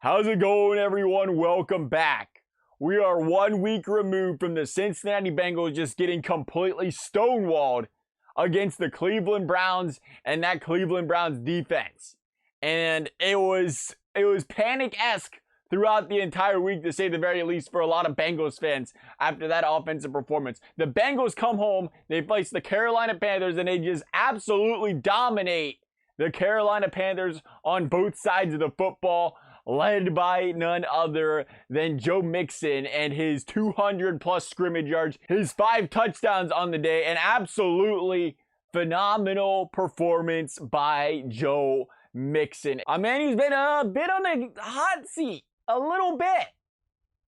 How's it going, everyone? Welcome back. We are 1 week removed from the Cincinnati Bengals just getting completely stonewalled against the Cleveland Browns and that Cleveland Browns defense. And it was panic-esque throughout the entire week, to say the very least, for a lot of Bengals fans after that offensive performance. The Bengals come home, they face the Carolina Panthers, and they just absolutely dominate the Carolina Panthers on both sides of the football, led by none other than Joe Mixon and his 200-plus scrimmage yards, his 5 touchdowns on the day, an absolutely phenomenal performance by Joe Mixon. A man who's been a bit on the hot seat, a little bit,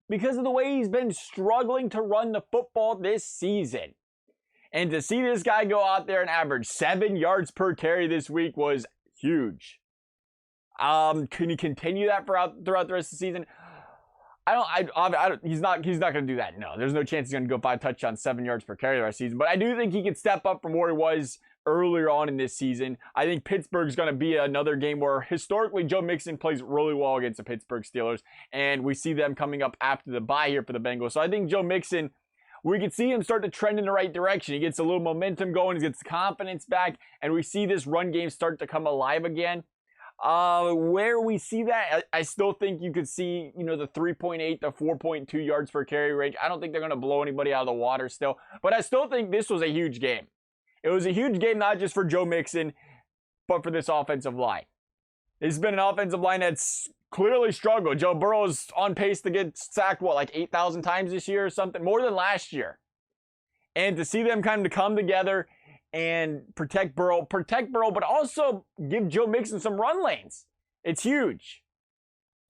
because of the way he's been struggling to run the football this season. And to see this guy go out there and average 7 yards per carry this week was huge. Can he continue that throughout the rest of the season? He's not going to do that. No, there's no chance he's going to go 5 touchdowns, 7 yards per carry the rest of the season. But I do think he can step up from where he was earlier on in this season. I think Pittsburgh's going to be another game where historically Joe Mixon plays really well against the Pittsburgh Steelers, and we see them coming up after the bye here for the Bengals. So I think Joe Mixon, we can see him start to trend in the right direction. He gets a little momentum going, he gets confidence back, and we see this run game start to come alive again. Where we see that, I still think you could see, the 3.8 to 4.2 yards per carry range. I don't think they're going to blow anybody out of the water still, but I still think this was a huge game. It was a huge game, not just for Joe Mixon, but for this offensive line. It's been an offensive line that's clearly struggled. Joe Burrow's on pace to get sacked, like 8,000 times this year or something, more than last year. And to see them kind of come together and protect Burrow, but also give Joe Mixon some run lanes. It's huge.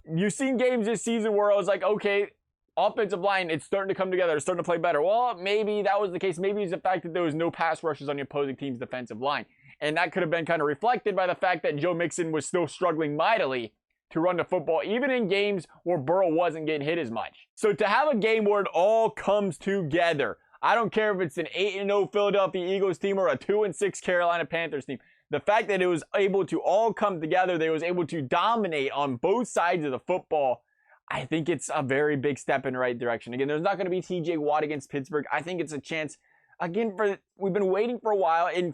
You've seen games this season where I was like, okay, offensive line, it's starting to come together. It's starting to play better. Well, maybe that was the case. Maybe it's the fact that there was no pass rushes on the opposing team's defensive line. And that could have been kind of reflected by the fact that Joe Mixon was still struggling mightily to run the football, even in games where Burrow wasn't getting hit as much. So to have a game where it all comes together, I don't care if it's an 8-0 Philadelphia Eagles team or a 2-6 Carolina Panthers team. The fact that it was able to all come together, they was able to dominate on both sides of the football, I think it's a very big step in the right direction. Again, there's not going to be TJ Watt against Pittsburgh. I think it's a chance, again, we've been waiting for a while, and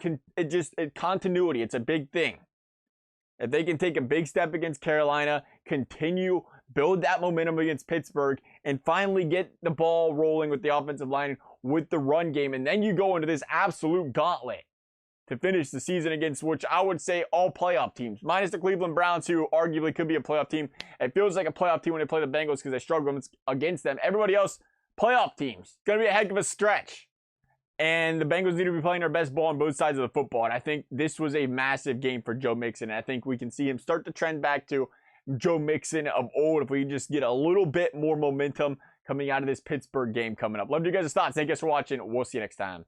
continuity, it's a big thing. If they can take a big step against Carolina, continue, build that momentum against Pittsburgh, and finally get the ball rolling with the offensive line, with the run game, and then you go into this absolute gauntlet to finish the season against, which I would say, all playoff teams, minus the Cleveland Browns, who arguably could be a playoff team. It feels like a playoff team when they play the Bengals because they struggle against them. Everybody else, playoff teams. It's going to be a heck of a stretch. And the Bengals need to be playing their best ball on both sides of the football. And I think this was a massive game for Joe Mixon. And I think we can see him start to trend back to Joe Mixon of old if we just get a little bit more momentum coming out of this Pittsburgh game coming up. Love you guys' thoughts. Thank you guys for watching. We'll see you next time.